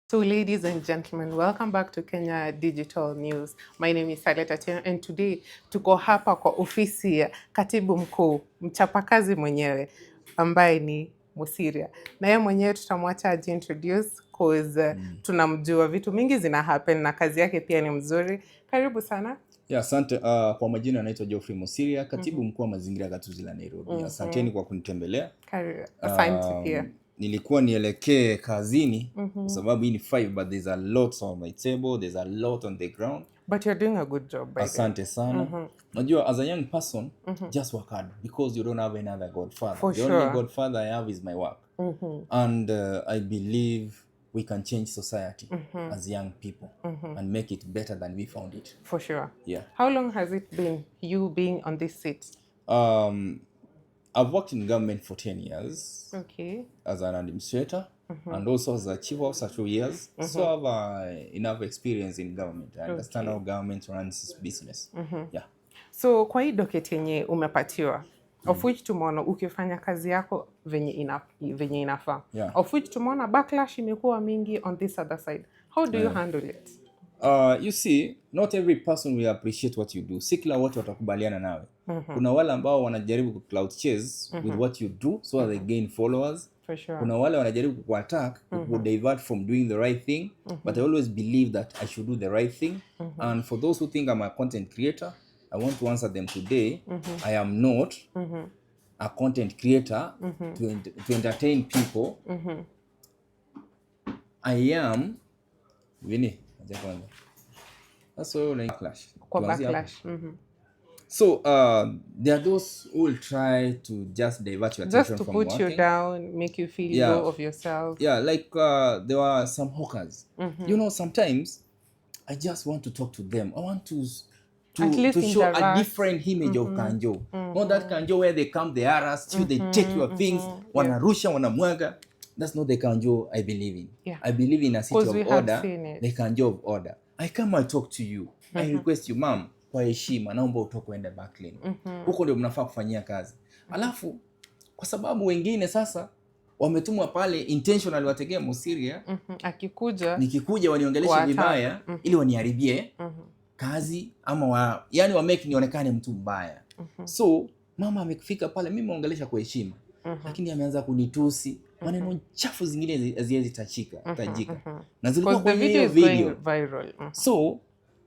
So, ladies and gentlemen, welcome back to Kenya Digital News. My name is Saleta Atieno, and today tuko hapa kwa ofisi ya katibu mkuu mchapakazi mwenyewe ambaye ni Mosiria, na yeye mwenyewe tutamwacha ajiintroduce cause tunamjua, vitu mingi zina happen na kazi yake pia ni mzuri. Karibu sana. Ya, asante. Kwa majina anaitwa Geoffrey Mosiria, katibu mkuu wa mazingira ya gatuzi la Nairobi. Asanteni kwa kunitembelea. Asante pia. Nilikuwa nielekee kazini kwa sababu hii ni 5 but there's a lot on my table, there's a lot on the ground. But you're doing a good job, by Asante sana. Najua as a young person, just work hard because you don't have another godfather. For the sure. only godfather I have is my work. And I believe we can change society as young people and make it better than we found it. For sure. Yeah. How long has it been you being on this seat? I've worked in government for 10 years. Okay. As an administrator and also as a chief officer 2 years. So I have enough experience in government. I understand how government runs its business. Yeah. So kwa hii docket yenye umepatiwa, of which tumeona ukifanya kazi yako venye inafaa. Yeah. Of which tumeona backlash imekuwa mingi on this other side. How do you handle it? You see, not every person will appreciate what you do. Si kila wote watakubaliana nawe. Kuna wale ambao wanajaribu ku cloud chase with what you do so that they gain followers. For sure. Kuna wale wanajaribu ku attack, ku divert from doing the right thing, but I always believe that I should do the right thing. And for those who think I'm a content creator, I want to answer them today. I am not a content creator to entertain people. I am Winnie. That's all backlash. Backlash. So there are those who will try to just divert your attention just to from put working. you down, make you feel low of yourself. Yeah, like there were some hawkers. You know, sometimes I just want to talk to them. I want to show a different image of Kanjo. Not that Kanjo where they come, they harass you, they take your things, wanarusha, wanamwaga. That's not the Kanjo I believe in. Yeah. I believe in a city of order, the Kanjo of order. I come and talk to you. I request you, ma'am, kwa heshima naomba utoke uende back lane. Huko ndio mnafaa kufanyia kazi. Alafu kwa sababu wengine sasa wametumwa pale intentionally wategea Mosiria, nikikuja waniongeleshe vibaya ili waniharibie kazi ama yani wa make nionekane mtu mbaya. So mama amekufika pale, mimi naongelesha kwa heshima, lakini ameanza kunitusi, maneno chafu zingine haziwezi tajika. Na zilikuwa kwa hiyo video viral. So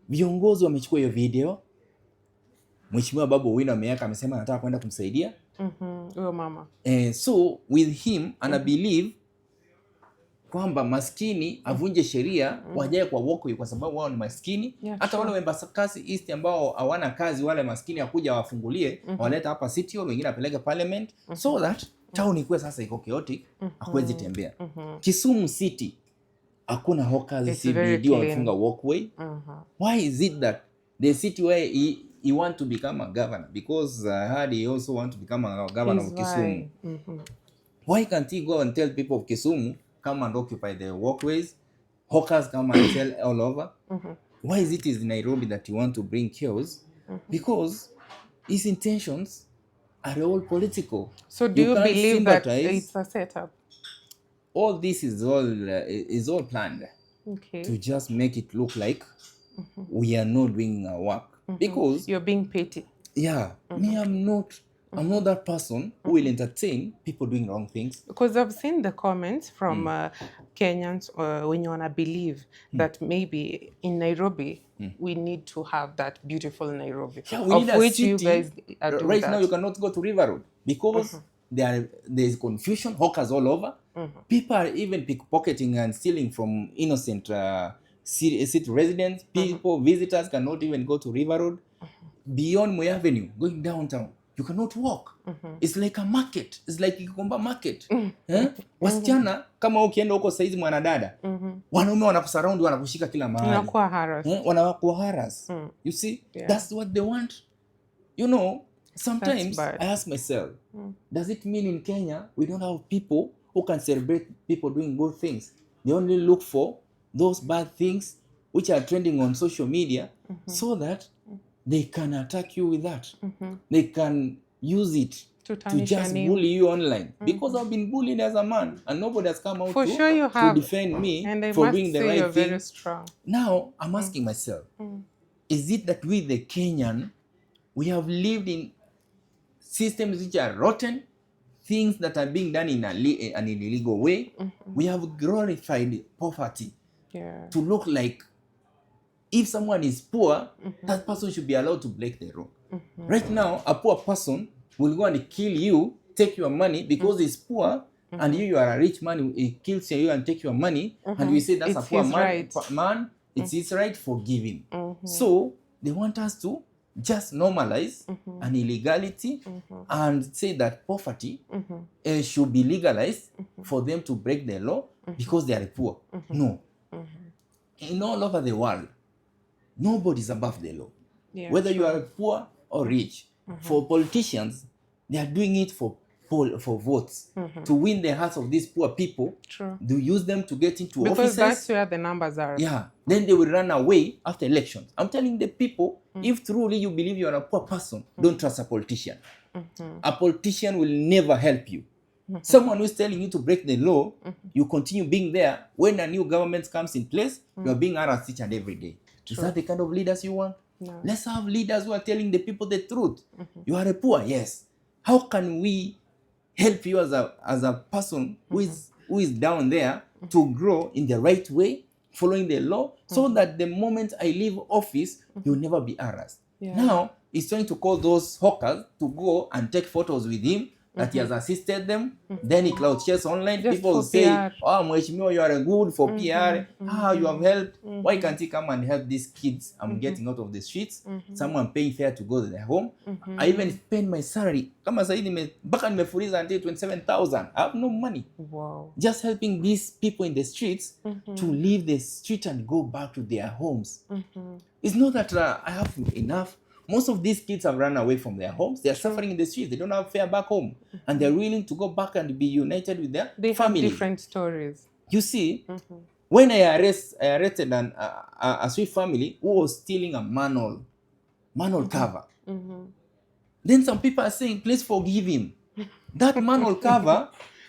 viongozi wamechukua hiyo video. Mheshimiwa Babu Owino amesema anataka kwenda kumsaidia huyo mama. So with him ana believe kwamba maskini avunje sheria wajae kwa walkway kwa sababu wao ni maskini. Hata wale Embakasi East ambao hawana kazi, wale maskini akuja wafungulie, waleta hapa city hall, wengine apeleke parliament, so that town ikuwe sasa iko chaotic, hakuwezi tembea. Kisumu city hakuna hawkers, CBD wamefunga walkway. Why is it that the city where he want to become a governor, because I heard he also want to become a governor of Kisumu. Why can't he go and tell people of Kisumu, come and occupy the walkways, hawkers come and sell all over? Why is it in Nairobi that he want to bring chaos? Because his intentions are all political. So do you believe that it's a setup? All this is all planned to just make it look like we are not doing our work. Because you're being petty. Yeah, me, I'm not that person who will entertain people doing wrong things. Because I've seen the comments from Kenyans when you wanna believe that maybe in Nairobi we need to have that beautiful Nairobi. Yeah, we need a city. You guys are doing right that. Now you cannot go to River Road because there's confusion, hawkers all over. People are even pickpocketing and stealing from innocent city residents. People, visitors cannot even go to River Road. Beyond Moi Avenue, going downtown, you cannot walk. It's like a market. It's like Kikomba market. Wasichana kama ukienda huko saizi mwanadada, wanaume wanakusurround, wanakushika kila mahali. Wanakuwa harass. You see? That's what they want. You know, sometimes I ask myself, does it mean in Kenya we don't have people who can celebrate people doing good things? They only look for those bad things which are trending on social media so that they can attack you with that. They can use it to just bully you online. Because I've been bullied as a man and nobody has come out to defend me and for doing the right thing. Very strong. Now, I'm asking myself, is it that we, the Kenyan, we have lived in systems which are rotten, things that are being done in an illegal way? We have glorified poverty to look like if someone is poor, that person should be allowed to break the law. Right now, a poor person will go and kill you, take your money because he's poor, and you are a rich man, he kills you and take your money, and we say that's a poor man, it's his right, forgive him. So they want us to just normalize an illegality and say that poverty should be legalized for them to break the law because they are poor. No. In all over the world, nobody is above the law. Whether you are poor or rich. For politicians, they are doing it for votes, to win the hearts of these poor people. They use them to get into offices. Because that's where the numbers are. Yeah. Then they will run away after elections. I'm telling the people, if truly you believe you are a poor person, don't trust a politician. A politician will never help you. Someone who is telling you to break the law, you continue being there. When a new government comes in place, you are being harassed each and every day. Is that the kind of leaders you want? No. Let's have leaders who are telling the people the truth. You are a poor, yes. How can we help you as a person who is down there to grow in the right way, following the law, so that the moment I leave office, you'll never be harassed? Now, he's trying to call those hawkers to go and take photos with him, that he has assisted them. Then he cloud shares online. Just people will say, oh, Mheshimiwa, you are good for PR. You have helped. Why can't he come and help these kids I'm getting out of the streets? Someone paying fare to go to their home. I even spend my salary. Kama saidi mpaka nimefuriza until 27,000. I have no money. Wow. Just helping these people in the streets to leave the street and go back to their homes. It's not that I have enough. Most of these kids have run away from their homes. They are suffering in the streets. They don't have fare back home. And they're willing to go back and be united with their family. They have different stories. You see, when I arrested a sweet family who was stealing a manual cover, then some people are saying, please forgive him. That manual cover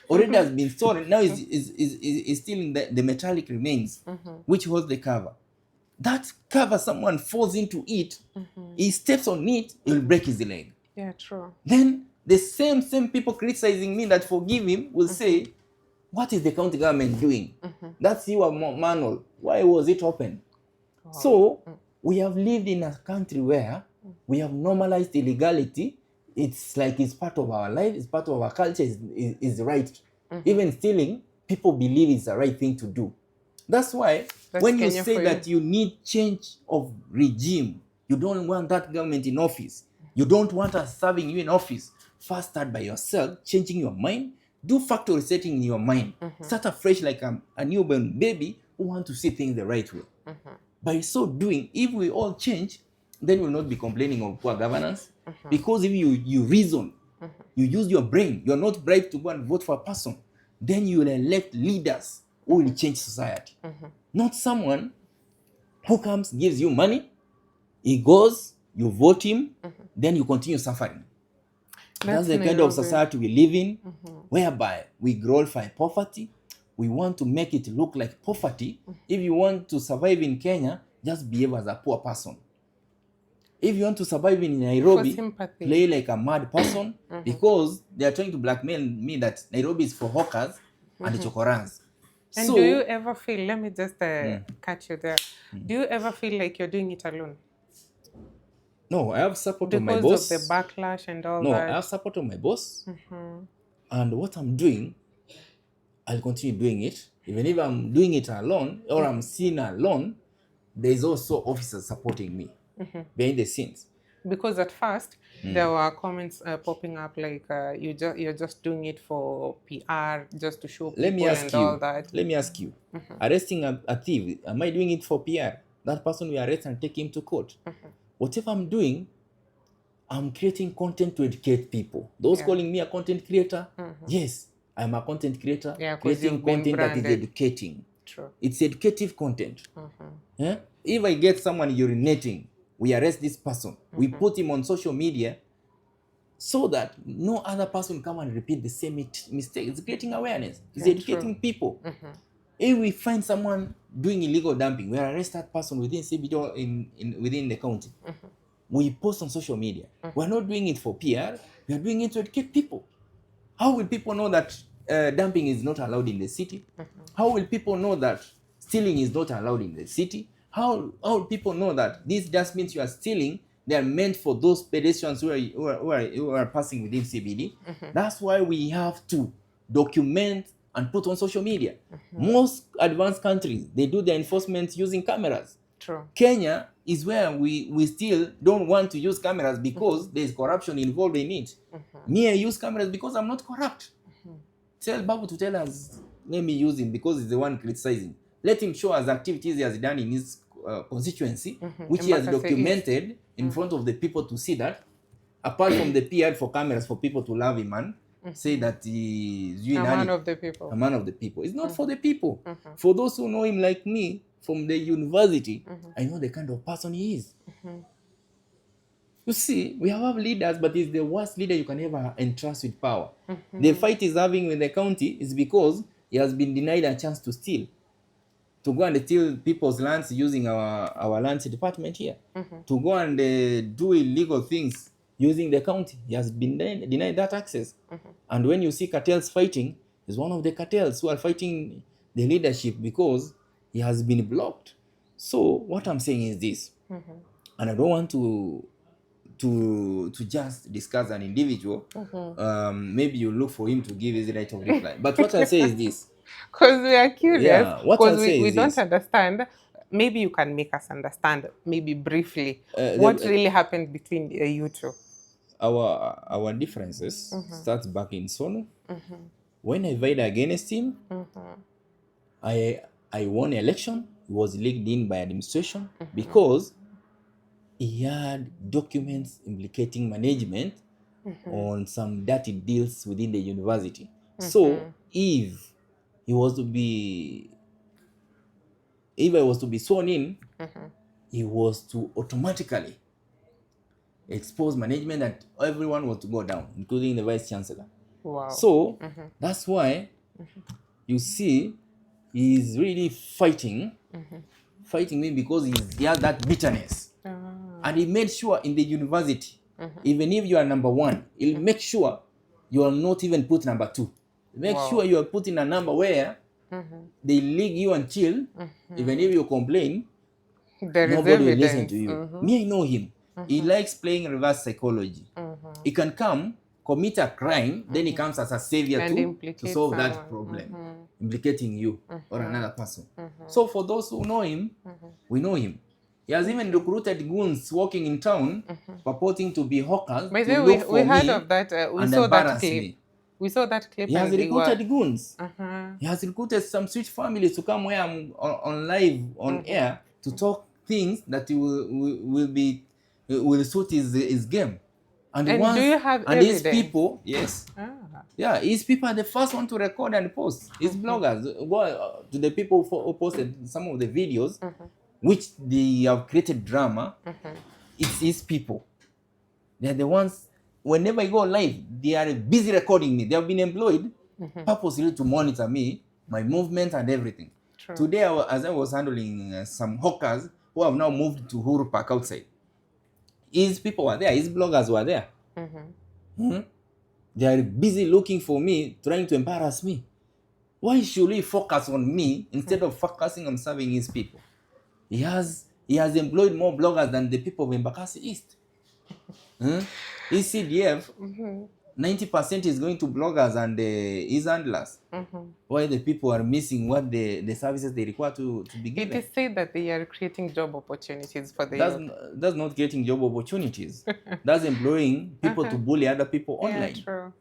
already has been stolen. Now is stealing the metallic remains, which holds the cover. That cover, someone falls into it, he steps on it, he'll break his leg. Yeah, true. Then the same people criticizing me that forgive him will say, what is the county government doing? That's your manual. Why was it open? Wow. So we have lived in a country where we have normalized illegality. It's like it's part of our life, it's part of our culture, is right. Even stealing, people believe it's the right thing to do. That's why when you say that you need change of regime, you don't want that government in office, you don't want us serving you in office, first start by yourself, changing your mind, do factory setting in your mind. Start afresh like a newborn baby who want to see things the right way. By so doing, if we all change, then we'll not be complaining of poor governance. Because if you reason, you use your brain, you're not bribed to go and vote for a person, then you will elect leaders who will change society. Not someone who comes, gives you money, he goes, you vote him, then you continue suffering. That's the kind of society we live in, whereby we glorify poverty. We want to make it look like poverty. If you want to survive in Kenya, just behave as a poor person. If you want to survive in Nairobi, play like a mad person, because they are trying to blackmail me that Nairobi is for hawkers and the chokorans. And so, do you ever feel, let me just catch you there. Do you ever feel like you're doing it alone? No, I have support of my boss. Because of the backlash and all that? No, I have support of my boss. And what I'm doing, I'll continue doing it. Even if I'm doing it alone or I'm seen alone, there's also officers supporting me behind the scenes. Because at first, there were comments popping up like you're just doing it for PR, just to show people all that. Let me ask you, arresting a thief, am I doing it for PR? That person we arrest and take him to court. Whatever I'm doing, I'm creating content to educate people. Those calling me a content creator, yes, I'm a content creator, creating content that is educating. True. It's educative content. If I get someone urinating, we arrest this person. We put him on social media so that no other person come and repeat the same mistake. It's creating awareness. It's Yeah, educating true. people. If we find someone doing illegal dumping, we arrest that person within CBD or within the county. We post on social media. We're not doing it for PR. We are doing it to educate people. How will people know that dumping is not allowed in the city? How will people know that stealing is not allowed in the city? How will people know that these dustbins you are stealing, they are meant for those pedestrians who are passing within CBD? That's why we have to document and put on social media. Most advanced countries, they do their enforcement using cameras. True. Kenya is where we still don't want to use cameras because there's corruption involved in it. Me, I use cameras because I'm not corrupt. Tell Babu to tell us, let me use him because he's the one criticizing. Let him show us activities he has done in his constituency, which he has documented in front of the people to see that. Apart from the PR for cameras for people to love him and say that he's A man of the people. A man of the people. It's not for the people. For those who know him like me from the university, I know the kind of person he is. You see, we have leaders, but he's the worst leader you can ever entrust with power. The fight he's having with the county is because he has been denied a chance to steal. To go and steal people's lands using our lands department here. To go and do illegal things using the county. He has been denied that access. And when you see cartels fighting, he's one of the cartels who are fighting the leadership because he has been blocked. So what I'm saying is this, and I don't want to just discuss an individual. Maybe you look for him to give his right of reply. But what I say is this. Because we are curious. Because we don't understand. Maybe you can make us understand, maybe briefly, what really happened between you two. Our differences starts back in Sonu. When I voted against him, I won election. It was leaked in by administration because he had documents implicating management on some dirty deals within the university. So if I was to be sworn in, he was to automatically expose management that everyone was to go down, including the vice chancellor. Wow. So that's why you see he's really fighting me because he has that bitterness. And he made sure in the university, even if you are number one, he'll make sure you are not even put number two. Make sure you are put in a number where they league you until, even if you complain, nobody will listen to you. Me, I know him. He likes playing reverse psychology. He can come, commit a crime, then he comes as a savior to solve that problem, implicating you or another person. So for those who know him, we know him. He has even recruited goons walking in town, purporting to be hawkers. By the way, we heard of that. We saw that clip. We saw that clip. He has recruited goons. He has recruited some switch families to come where I'm on live, on air, to talk things that will suit his game. And do you have evidence? His people, yes. Yeah, his people are the first one to record and post. His bloggers go to the people who posted some of the videos, which they have created drama. It's his people. They're the ones, whenever I go live, they are busy recording me. They have been employed purposely to monitor me, my movement and everything. True. Today, as I was handling some hawkers who have now moved to Huru Park outside, his people were there, his bloggers were there. They are busy looking for me, trying to embarrass me. Why should he focus on me instead of focusing on serving his people? He has employed more bloggers than the people of Embakasi East. ECDF, 90% is going to bloggers and his handlers. Why the people are missing what the services they require to be given. It is said that they are creating job opportunities for the youth. That's not creating job opportunities. That's employing people to bully other people online. True.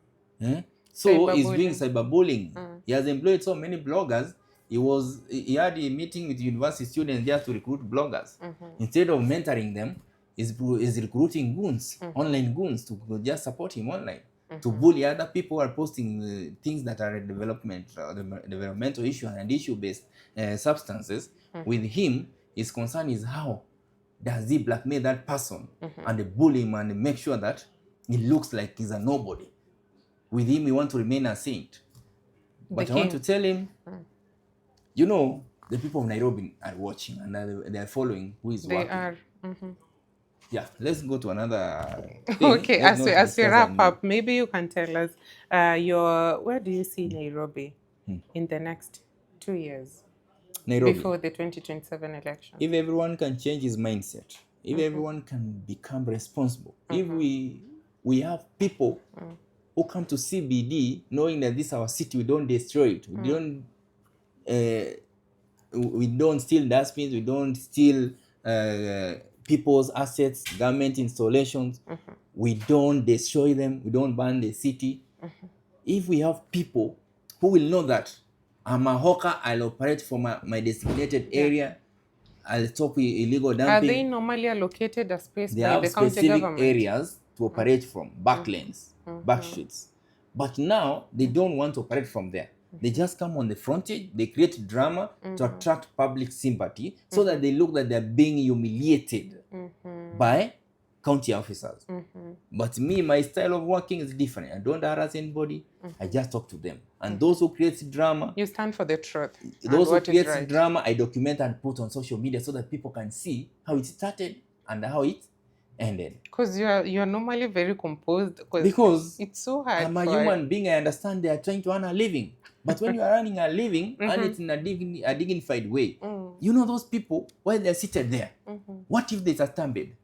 So he's doing cyberbullying. He has employed so many bloggers. He had a meeting with university students just to recruit bloggers. Instead of mentoring them, he's recruiting goons, online goons, to just support him online, to bully other people who are posting things that are developmental issue and issue-based substances. With him, his concern is how does he blackmail that person and bully him and make sure that It looks like he's a nobody. With him, we want to remain a saint. But I want to tell him, you know, the people of Nairobi are watching and they are following who is working. They are. Yeah, let's go to another thing. Okay, as we wrap up, maybe you can tell us where do you see Nairobi in the next 2 years? Nairobi. Before the 2027 election. If everyone can change his mindset, if everyone can become responsible, if we have people who come to CBD knowing that this is our city, we don't destroy it, we don't steal dustbins, we don't steal people's assets, government installations, we don't destroy them, we don't burn the city. If we have people who will know that I'm a hawker, I'll operate from my designated area, I'll stop illegal dumping. Are they normally allocated a space by the county government? There are specific areas to operate from, back lanes, back streets. But now, they don't want to operate from there. They just come on the frontage, they create drama to attract public sympathy so that they look that they're being humiliated by county officers. But me, my style of working is different. I don't harass anybody, I just talk to them. And those who create drama, you stand for the truth. Those who create drama, I document and put on social media so that people can see how it started and how it ended. Because you're normally very composed. Because it's so hard. I'm a human being. I understand they are trying to earn a living. But when you are earning a living and it's in a dignified way, you know those people, while they're seated there, what if there's a stampede?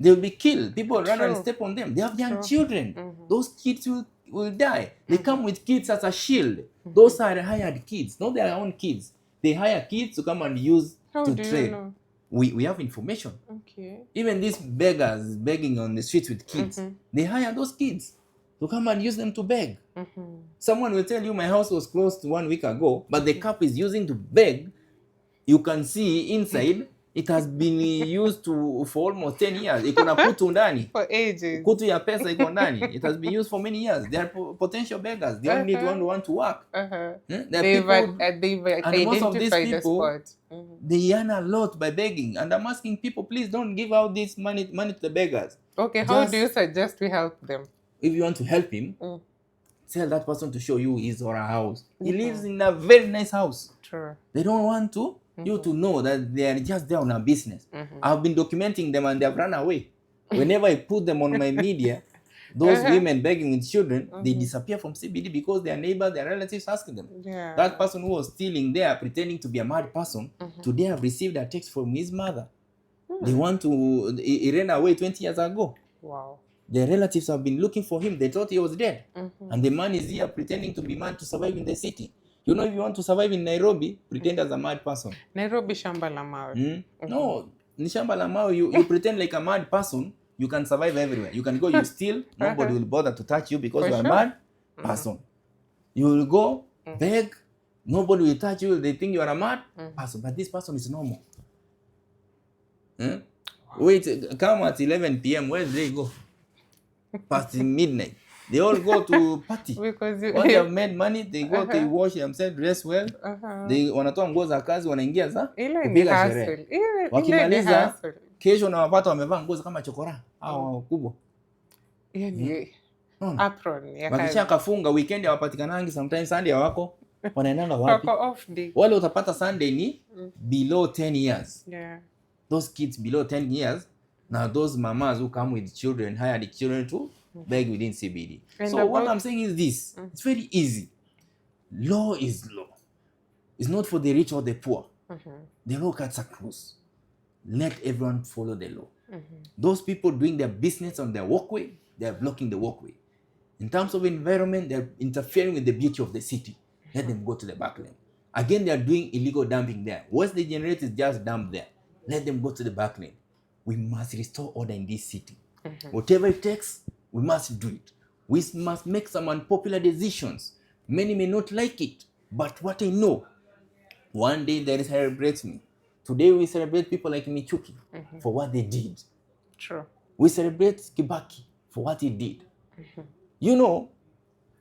They'll be killed. People run and step on them. They have young children. Those kids will die. They come with kids as a shield. Those are hired kids, not their own kids. They hire kids to come and use to trade. You know? We have information. Okay. Even these beggars begging on the streets with kids, they hire those kids to come and use them to beg. Someone will tell you my house was closed 1 week ago, but the cup is using to beg. You can see inside it has been used for almost 10 years. Ikona kutu ndani. For ages. Kutu ya pesa iko ndani. It has been used for many years. They are potential beggars. They only need one to want to work. They've identified most of these people, they earn a lot by begging. And I'm asking people, please don't give out this money to the beggars. Okay, how do you suggest we help them? If you want to help him, tell that person to show you his or her house. He lives in a very nice house. True. They don't want you to know that they are just there on a business. I've been documenting them and they have run away. Whenever I put them on my media, those women begging with children, they disappear from CBD because their neighbors, their relatives asking them. That person who was stealing there, pretending to be a mad person, today have received a text from his mother. They want to, he ran away 20 years ago. Wow. Their relatives have been looking for him. They thought he was dead. And the man is here pretending to be mad to survive in the city. You know, if you want to survive in Nairobi, pretend as a mad person. Nairobi shamba la mawe. No, ni shamba la mawe. You pretend like a mad person, you can survive everywhere. You can go, you steal, nobody will bother to touch you because you're a mad person. You will go, beg, nobody will touch you, they think you are a mad person. But this person is normal. Wait, come at 11 p.m., where do they go? Past midnight. They all go to party. Because when they have made money, they go to wash themselves, dress well. They wanatoa nguo za kazi, wanaingia za kupiga sherehe. Wakimaliza, kesho na wapata wamevaa nguo kama chokora au kubwa. Apron. Wakisha kafunga weekend hawapatikanangi, sometimes Sunday hawako. Wanaendanga wapi? Off day. Wale utapata Sunday ni below 10 years. Yeah. Those kids below 10 years. Now those mamas who come with children, hire the children to beg within CBD. And so what I'm saying is this. It's very easy. Law is law. It's not for the rich or the poor. The law cuts across. Let everyone follow the law. Those people doing their business on their walkway, they are blocking the walkway. In terms of environment, they're interfering with the beauty of the city. Let them go to the back lane. Again, they are doing illegal dumping there. Once they generate is just dumped there. Let them go to the back lane. We must restore order in this city. Whatever it takes, we must do it. We must make some unpopular decisions. Many may not like it, but what I know, one day they celebrate me. Today we celebrate people like Michuki for what they did. True. We celebrate Kibaki for what he did. You know,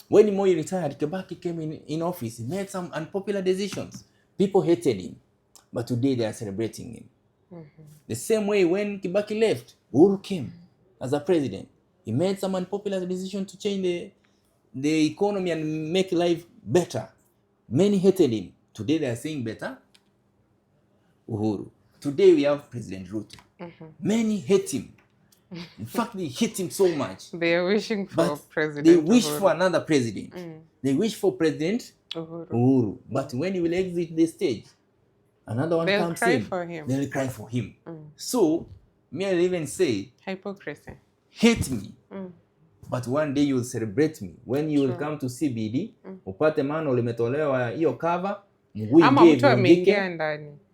when Moi retired, Kibaki came in office. He made some unpopular decisions. People hated him, but today they are celebrating him. The same way when Kibaki left, Uhuru came as a president. He made some unpopular decision to change the economy and make life better. Many hated him. Today they are saying better Uhuru. Today we have President Ruto. Many hate him. In fact, they hate him so much. They are wishing for But President they wish Uhuru. for another president. They wish for President Uhuru. But when he will exit the stage, another one They'll comes cry in. for him. They'll cry for him. So, me I'll even say, hypocrisy. Hate me. But one day you'll celebrate me. When you will come to CBD, upate mano limetolewa hiyo cover,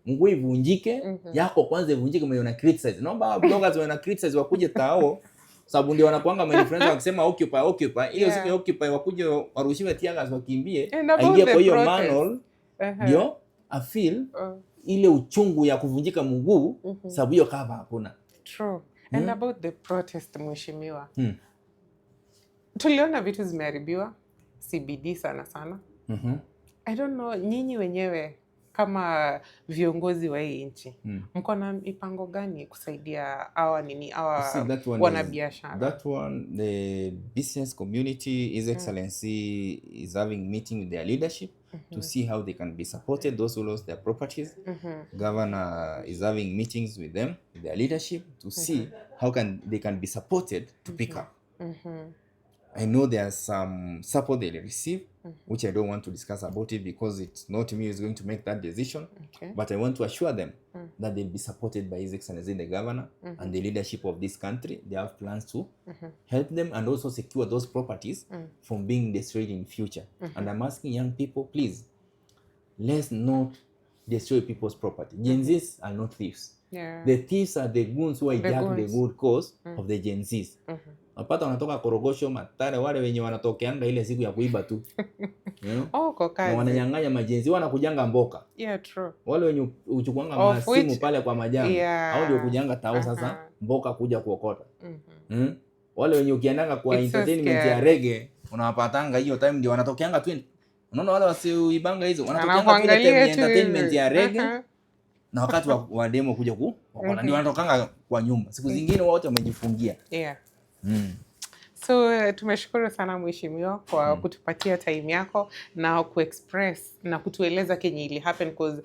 mguu ivunjike, yako kwanza ivunjike mwenye una criticize. Naomba bloggers wana criticize wakuje tao, sababu ndio wanakuanga my friends wakisema occupy. Hiyo siku ya occupy wakuje warushiwe teargas wakimbie, aingie kwa hiyo manual, ndio I feel ile uchungu ya kuvunjika mguu sababu hiyo cover hakuna. True. And about the protest, mheshimiwa. Tuliona vitu zimeharibiwa CBD sana. I don't know, nyinyi wenyewe kama viongozi wa hii nchi mko na mipango gani kusaidia hawa wanabiashara? That one, the business community, His Excellency is having meeting with their leadership to see how they can be supported, those who lost their properties. Governor is having meetings with them, with their leadership, to see how they can be supported to pick up. I know there's some support they'll receive, which I don't want to discuss about it because it's not me who's going to make that decision. But I want to assure them that they'll be supported by His Excellency the Governor and the leadership of this country. They have plans to help them and also secure those properties from being destroyed in future. And I'm asking young people, please, let's not destroy people's property. Gen Zs are not thieves. The thieves are the goons who hijack the good cause of the Gen Zs. Napata wanatoka Korogosho, Matare, wale wenye wanatokeanga ile siku ya kuiba tu. Na wananyang'anya majenzi, wanakujanga mboka. True. Wale wenye uchukuanga masimu pale kwa majambo, hao ndio kujanga tao sasa mboka kuja kuokota. Wale wenye ukiendanga kwa entertainment ya reggae, unawapatanga hiyo time ndio wanatokeanga 20. Unaona wale wasiibanga hizo, wanatokeanga kile time ya entertainment ya reggae. Na wakati wa demo kuja kuokota ndio wanatokanga kwa nyumba. Siku zingine wote wamejifungia. So tumeshukuru sana mheshimiwa kwa kutupatia time yako na kuexpress na kutueleza kenye ili happen because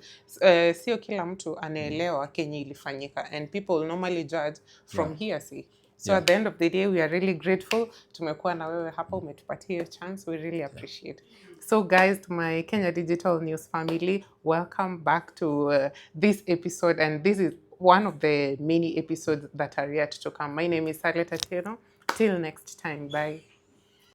sio kila mtu anaelewa kenye ilifanyika and people normally judge from hearsay. So at the end of the day, we are really grateful. Tumekuwa na wewe hapa, umetupatia hiyo chance. We really appreciate. So guys, to my Kenya Digital News family, welcome back to this episode. And this is one of the many episodes that are yet to come. My name is Saleta Tino. Till next time, bye.